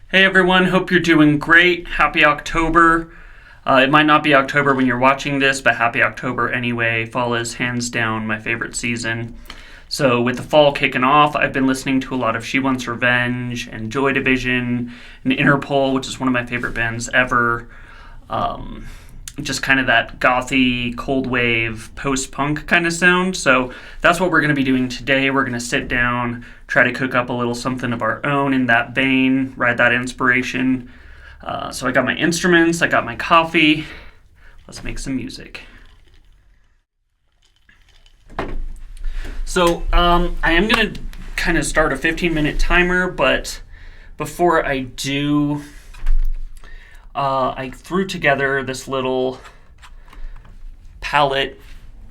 Hey everyone, hope you're doing great. Happy October. It might not be October when you're watching this, but happy October anyway. Fall is hands down my favorite season. So, with the fall kicking off, I've been listening to a lot of She Wants Revenge and Joy Division and Interpol, which is one of my favorite bands ever. Just kind of that gothy, Coldwave, post-punk kind of sound. So that's what we're going to be doing today. We're going to sit down, try to cook up a little something of our own in that vein, ride that inspiration. So I got my instruments, I got my coffee. Let's make some music. So I am going to kind of start a 15-minute timer, but before I do, I threw together this little palette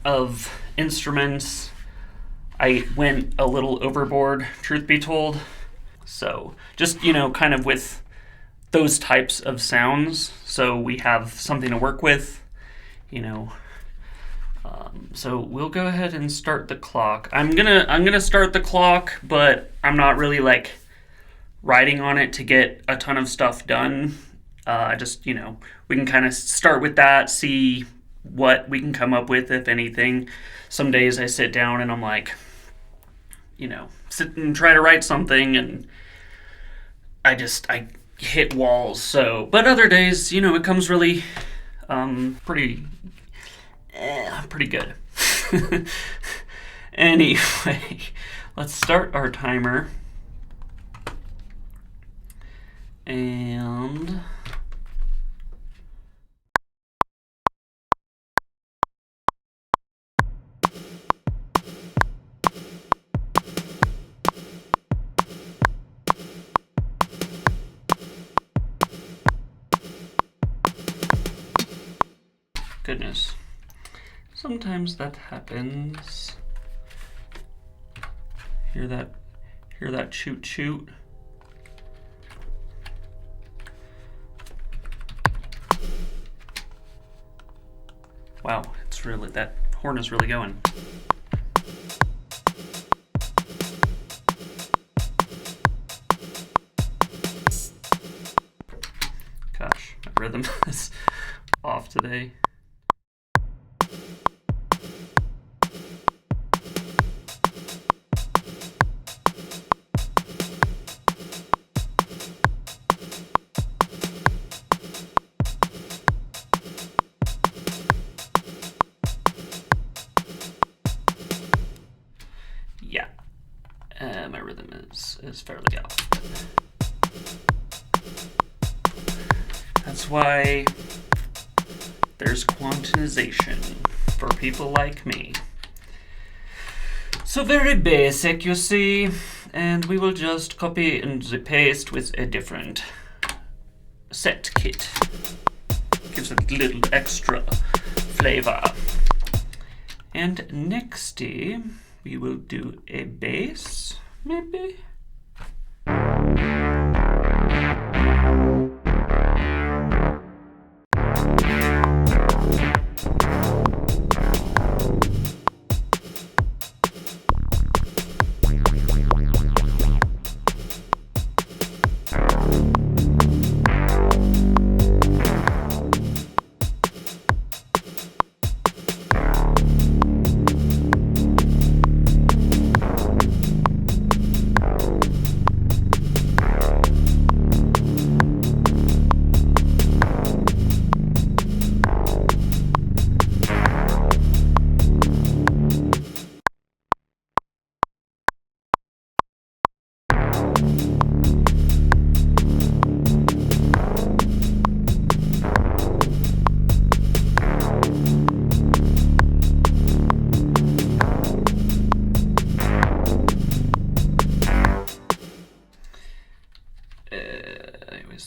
of instruments. I went a little overboard, truth be told. So just, kind of with those types of sounds, so we have something to work with, So we'll go ahead and start the clock. I'm gonna start the clock, but I'm not really riding on it to get a ton of stuff done. We can kind of start with that, see what we can come up with, if anything. Some days I sit down and I'm sit and try to write something and I hit walls. So, but other days, it comes really pretty good. Anyway, let's start our timer. And goodness, sometimes that happens. Hear that shoot. Wow, that horn is really going. Gosh, my rhythm is off today. Yeah, my rhythm is fairly off. That's why there's quantization for people like me. So very basic, you see, and we will just copy and paste with a different set kit. Gives it a little extra flavor. And nexty, we will do a bass, maybe?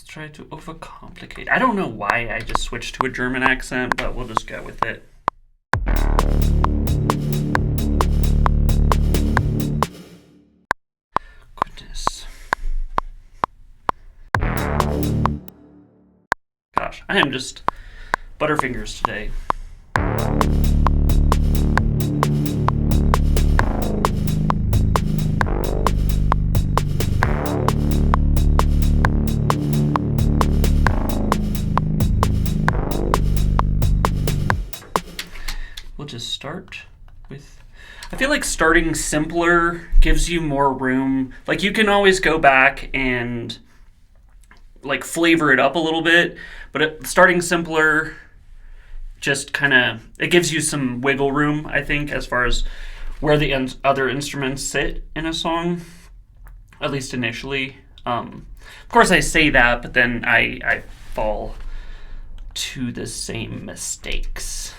Try to overcomplicate. I don't know why I just switched to a German accent, but we'll just go with it. Goodness. Gosh, I am just butterfingers today. I feel like starting simpler gives you more room. Like, you can always go back and like flavor it up a little bit, but starting simpler just kind of, it gives you some wiggle room, I think, as far as where the other instruments sit in a song, at least initially. Of course I say that, but then I fall to the same mistakes.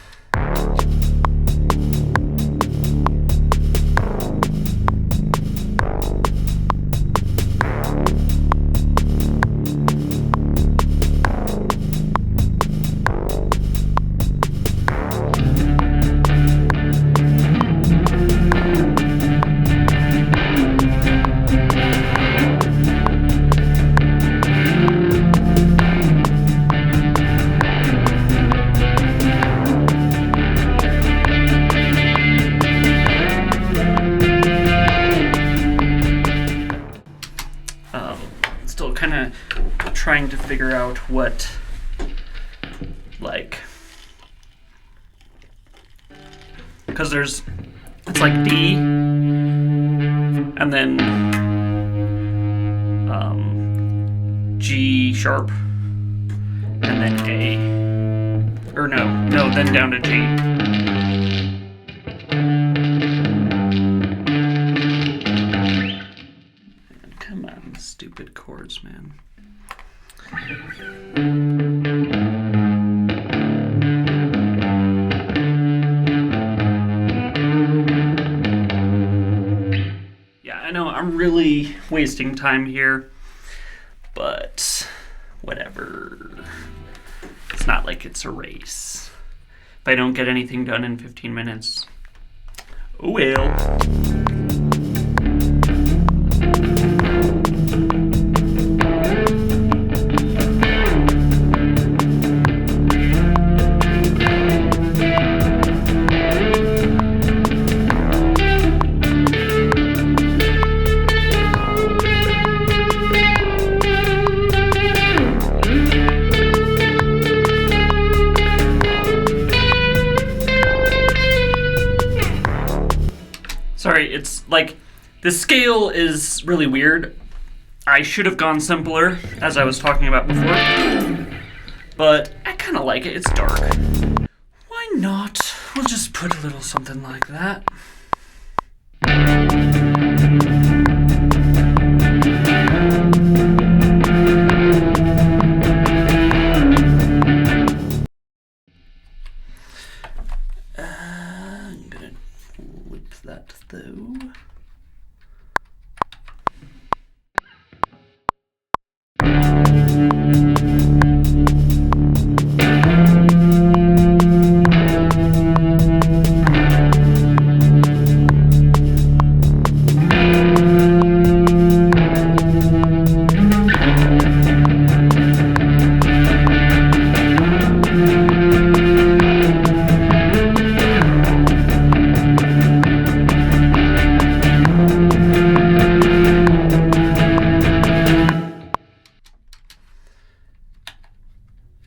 Still kind of trying to figure out what, like, because it's like D, and then G sharp, and then A, or no, then down to G. Come on, stupid chords, man. Yeah, I know I'm really wasting time here, but whatever. It's not like it's a race. If I don't get anything done in 15 minutes, oh well. Sorry, it's like, the scale is really weird. I should have gone simpler, as I was talking about before. But I kind of like it. It's dark. Why not? We'll just put a little something like that. I'm gonna whip that though.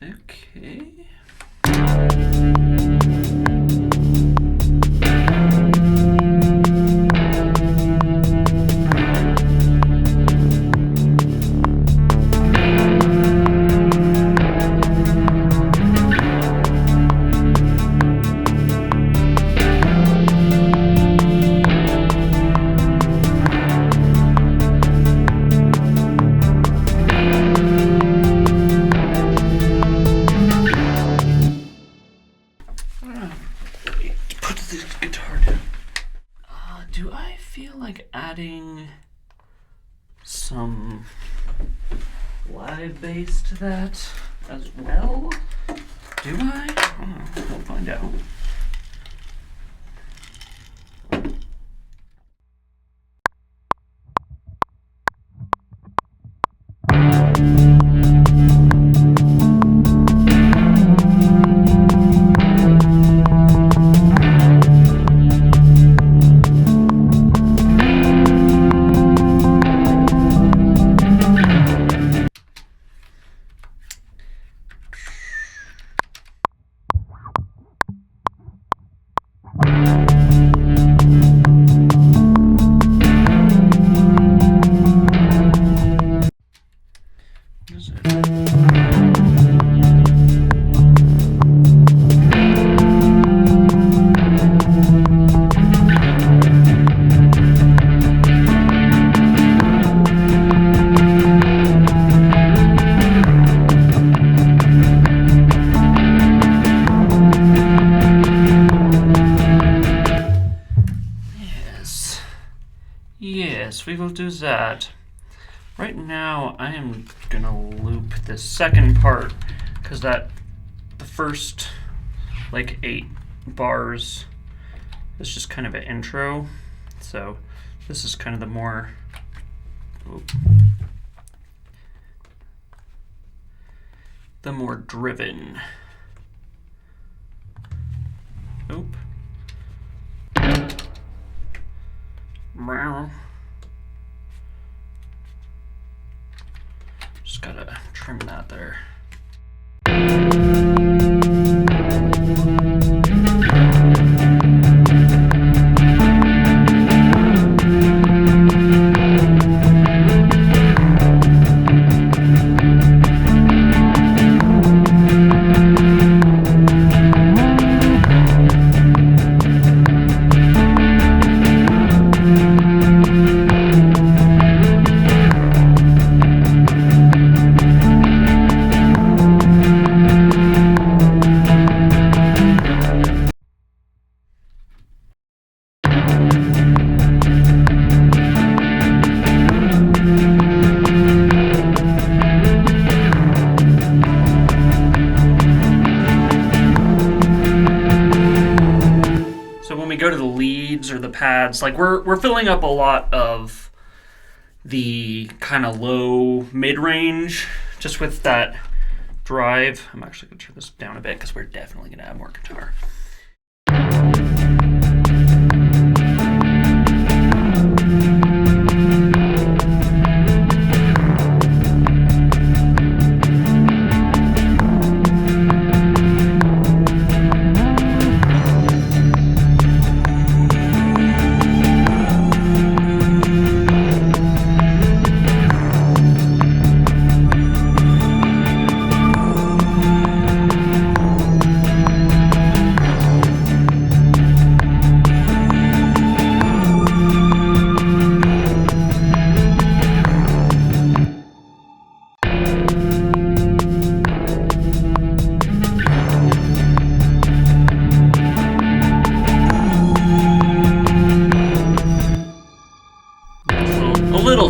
Okay. Put the guitar down. Do I feel like adding some live bass to that as well? Do I? We'll find out. do that. Right now, I am gonna loop the second part because the first like 8 bars is just kind of an intro. So this is kind of the more driven. Oop. Just gotta trim that there. Go to the leads or the pads, like we're filling up a lot of the kind of low mid-range just with that drive. I'm actually going to turn this down a bit because we're definitely going to add more guitar.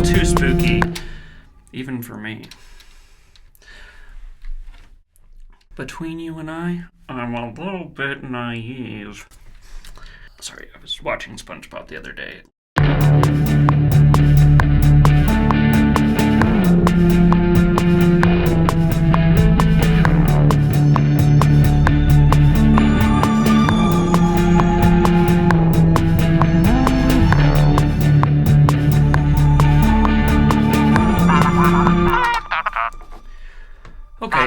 Too spooky, even for me. Between you and I'm a little bit naive. Sorry, I was watching SpongeBob the other day. Okay,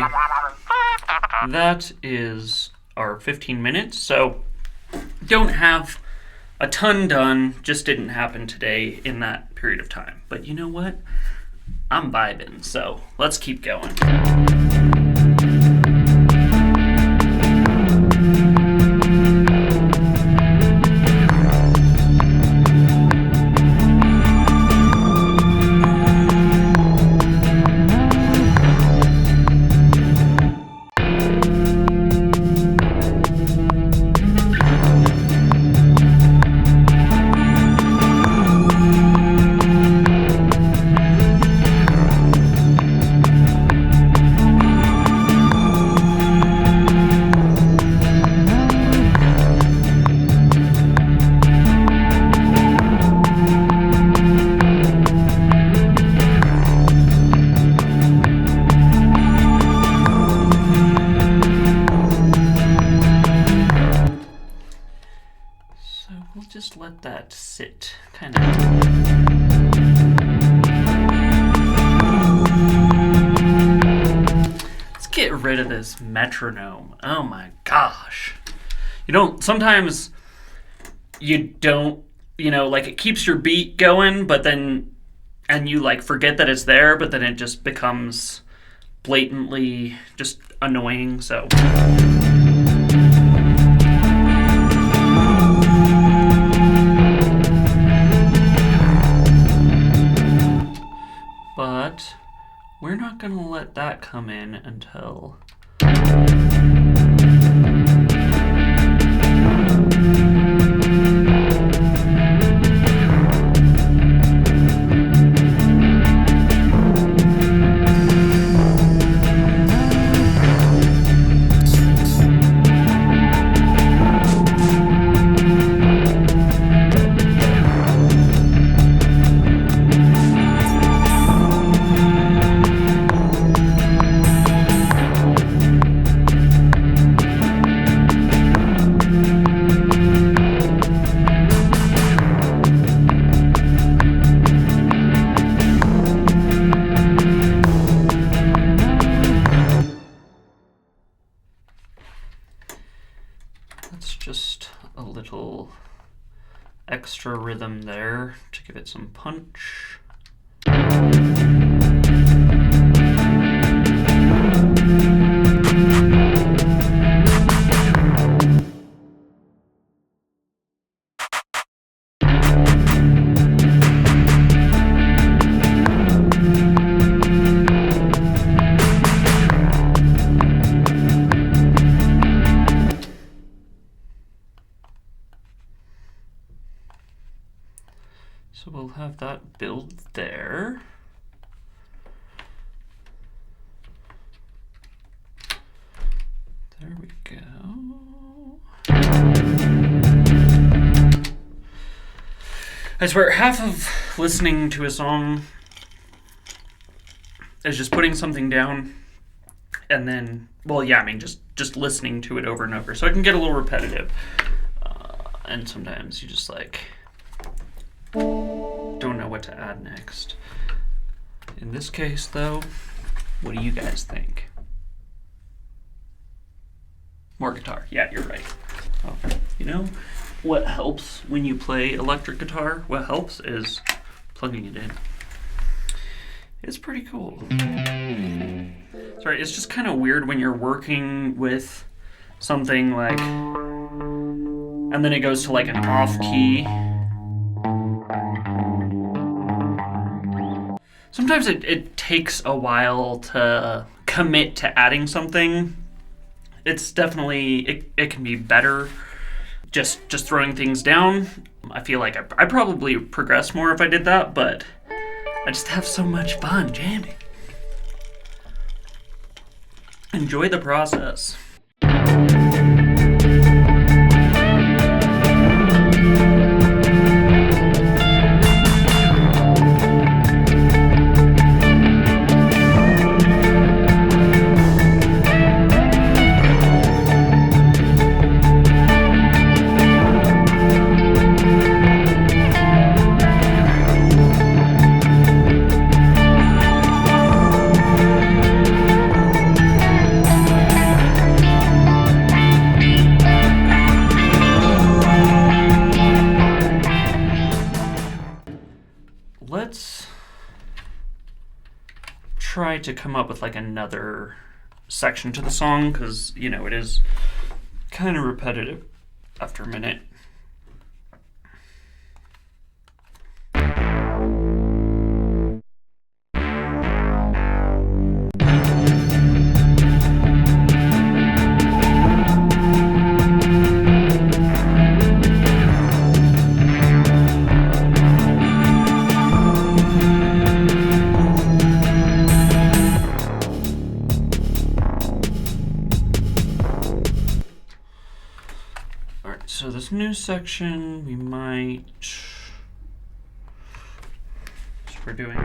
that is our 15 minutes, so don't have a ton done, just didn't happen today in that period of time. But you know what? I'm vibing, so let's keep going. Just let that sit, kind of. Let's get rid of this metronome. Oh my gosh. Sometimes you don't, like it keeps your beat going, but then, and you like forget that it's there, but then it just becomes blatantly just annoying, so. But we're not going to let that come in until... extra rhythm there to give it some punch. So we'll have that build there. There we go. I swear, half of listening to a song is just putting something down and then, well, yeah, I mean, just listening to it over and over. So it can get a little repetitive. And sometimes you just like don't know what to add next. In this case, though, what do you guys think? More guitar. Yeah, you're right. Oh, you know what helps when you play electric guitar? What helps is plugging it in. It's pretty cool. Sorry, it's just kind of weird when you're working with something like, and then it goes to like an off key. Sometimes it takes a while to commit to adding something. It's definitely, it can be better just throwing things down. I feel like I probably progress more if I did that, but I just have so much fun jamming. Enjoy the process. Let's try to come up with like another section to the song, because, you know, it is kind of repetitive after a minute. So this new section, we might, so we're doing,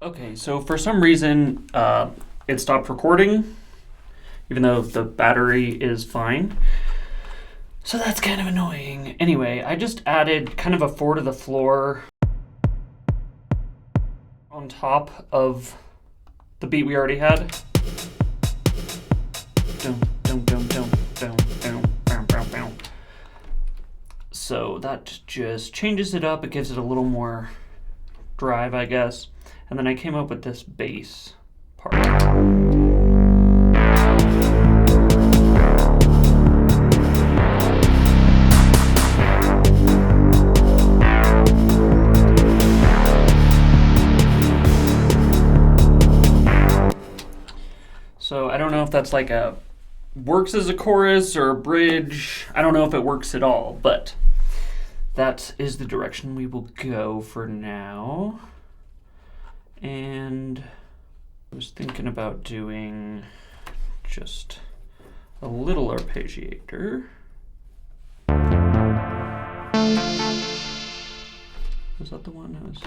okay, so for some reason, it stopped recording, even though the battery is fine. So that's kind of annoying. Anyway, I just added kind of a 4 to the floor on top of the beat we already had. So that just changes it up. It gives it a little more drive, I guess. And then I came up with this bass part. that's like a works as a chorus or a bridge. I don't know if it works at all, but that is the direction we will go for now. And I was thinking about doing just a little arpeggiator. Was that the one I was...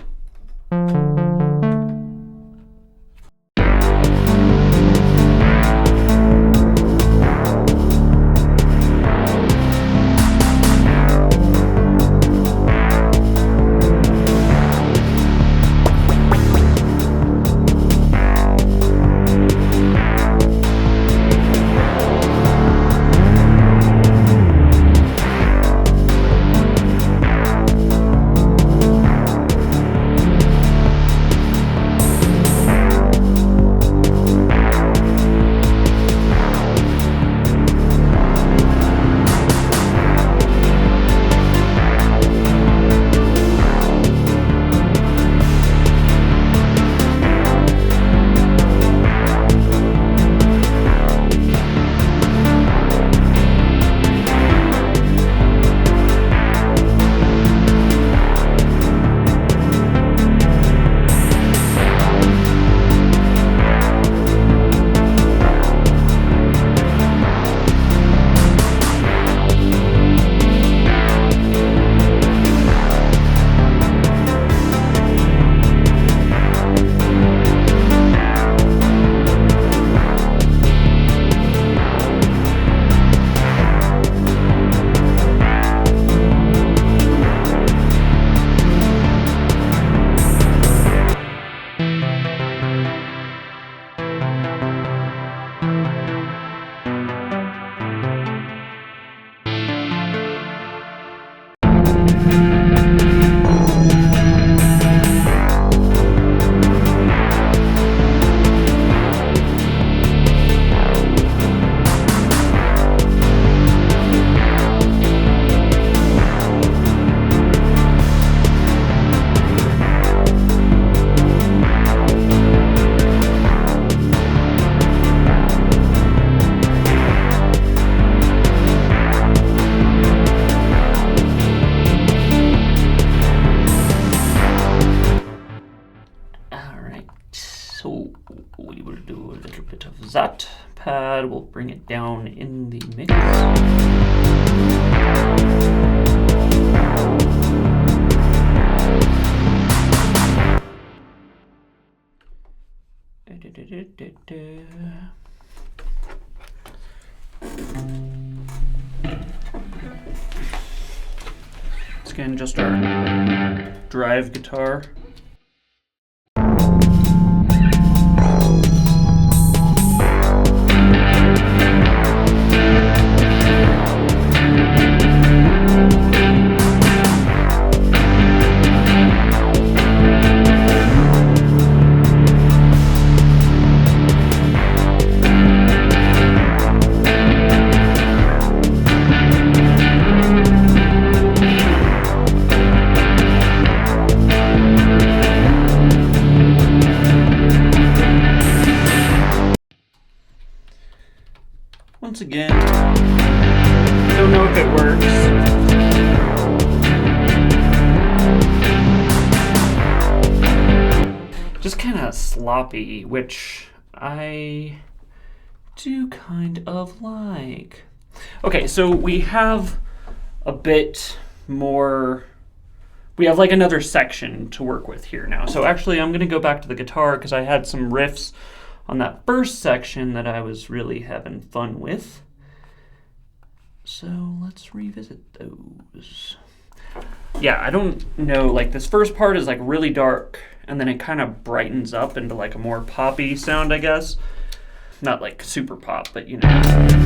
We will do a little bit of that pad. We'll bring it down in the mix. It's again just our drive guitar. Once again, don't know if it works. Just kind of sloppy, which I do kind of like. Okay, so we have a bit more, we have like another section to work with here now. So actually I'm going to go back to the guitar because I had some riffs on that first section that I was really having fun with. So let's revisit those. Yeah, I don't know, like this first part is like really dark and then it kind of brightens up into like a more poppy sound, I guess. Not like super pop, but you know.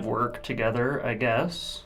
of work together, I guess.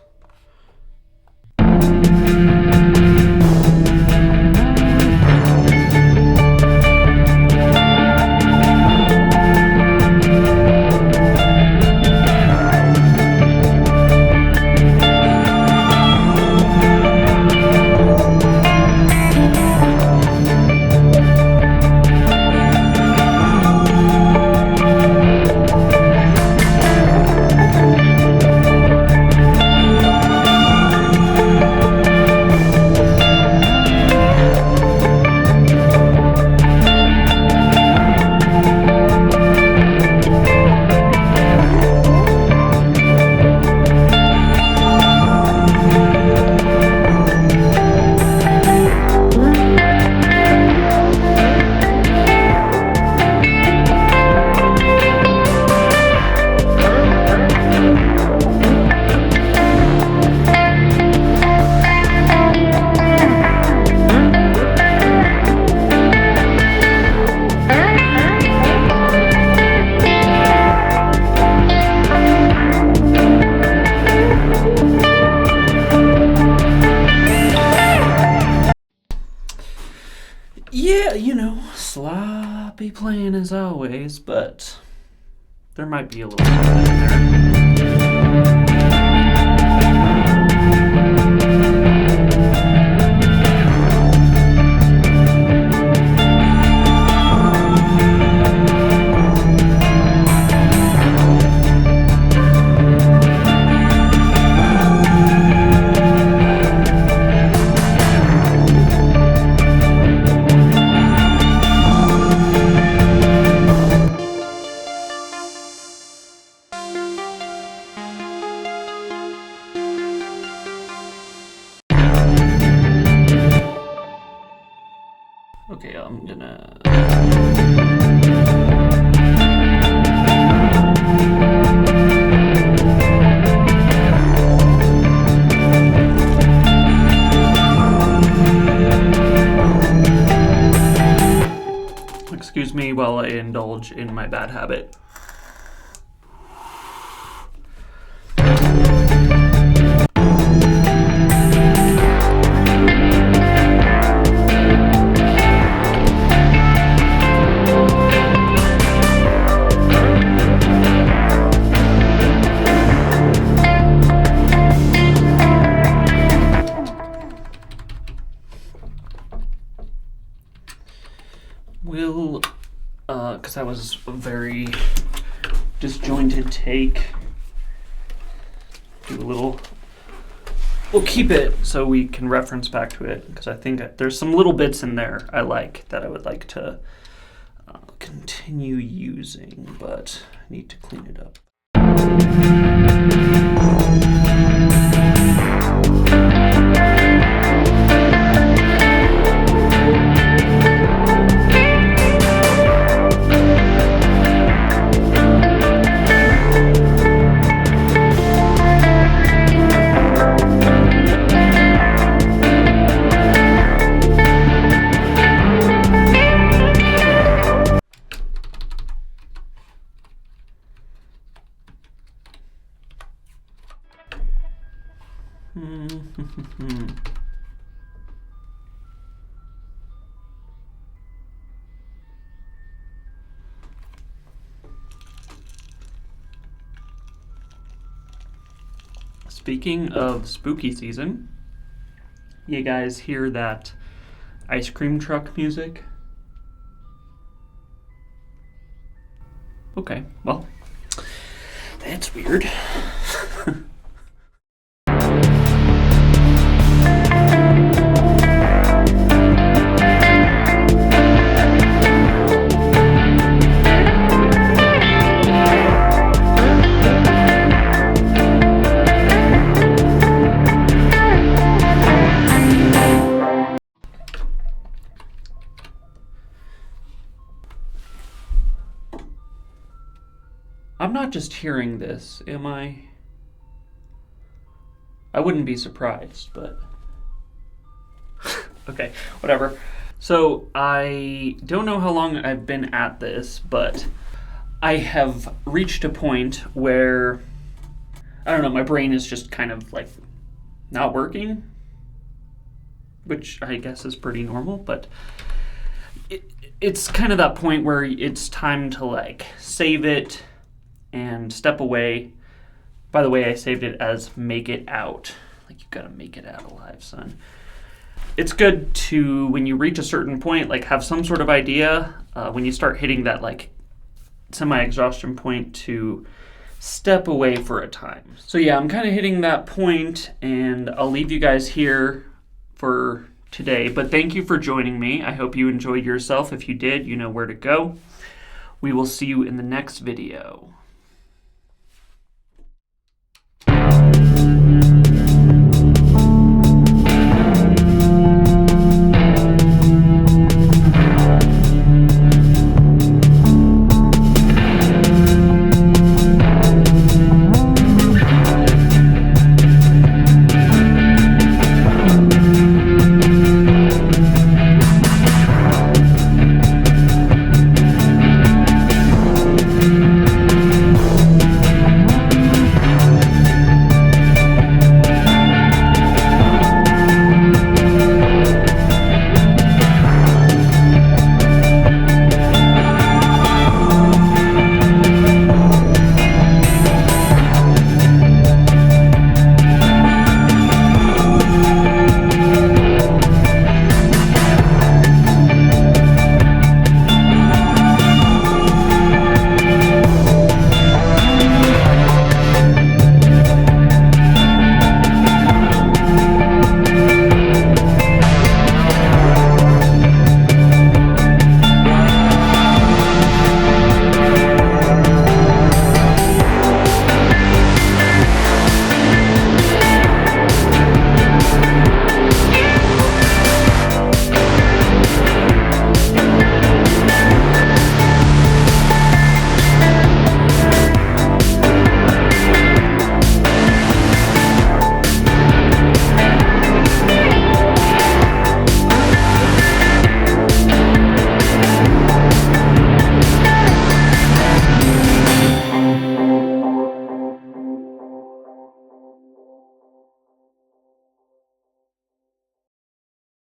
Yeah, sloppy playing as always, but there might be a little something in there. Okay, I'm gonna... Excuse me while I indulge in my bad habit. We'll, because that was a very disjointed take, do a little, we'll keep it so we can reference back to it, because I think there's some little bits in there I like that I would like to continue using, but I need to clean it up. Speaking of spooky season, you guys hear that ice cream truck music? Okay, well, that's weird. I'm not just hearing this, am I? I wouldn't be surprised, but... okay, whatever. So, I don't know how long I've been at this, but I have reached a point where I don't know, my brain is just kind of like not working, which I guess is pretty normal, but it's kind of that point where it's time to like save it and step away. By the way, I saved it as make it out. Like, you gotta make it out alive, son. It's good to, when you reach a certain point, like have some sort of idea, when you start hitting that like semi-exhaustion point, to step away for a time. So yeah, I'm kind of hitting that point, and I'll leave you guys here for today. But thank you for joining me. I hope you enjoyed yourself. If you did, you know where to go. We will see you in the next video.